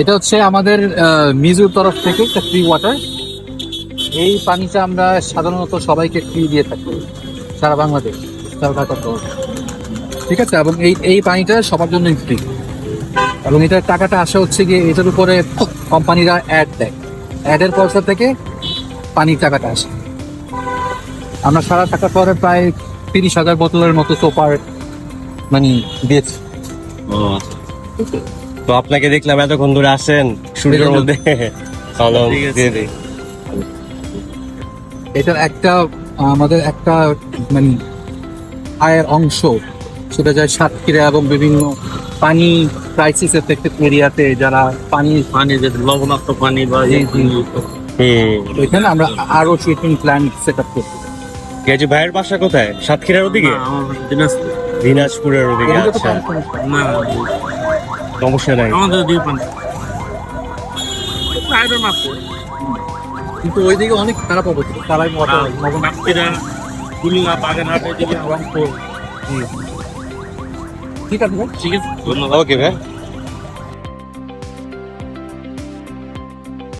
এটা হচ্ছে আমাদের মিজুর তরফ থেকে একটা ফ্রি ওয়াটার। এই পানিটা আমরা সাধারণত সবাইকে ফ্রি দিয়ে থাকি সারা বাংলাদেশ, সারা ঢাকার তরফ, ঠিক আছে। এবং এই পানিটা সবার জন্যই ফ্রি, এবং এটার টাকাটা আসা হচ্ছে গিয়ে এটার উপরে কোম্পানিরা অ্যাড দেয়, অ্যাডের পয়সা থেকে পানির টাকাটা আসে। আমরা সারা ঢাকা শহরে প্রায় 30,000 বোতলের মতো সোপার মানে দিয়েছি। তো আপনাকে দেখলাম এতক্ষণ ধরে আসেন সূর্যের মধ্যে। এটার একটা আমাদের একটা মানে আয়ের অংশ, সেটা যায় সাতক্ষীরা এবং বিভিন্ন পানি ক্রাইসিস এফেক্টেড এরিয়াতে যারা পানি যে লবণাক্ত পানি বা এখানে আমরা আরো ট্রিটমেন্ট প্ল্যান্ট সেট আপ করছি। গেজু ভাইয়ের বাসা কোথায়? সাতক্ষীরার ওদিকে? দিনাজপুরের ওদিকে। আচ্ছা, সমস্যা নাই। কিন্তু ওইদিকে অনেক খারাপ অবস্থা, তারাই ঠিক আছে, ওকে ভাই।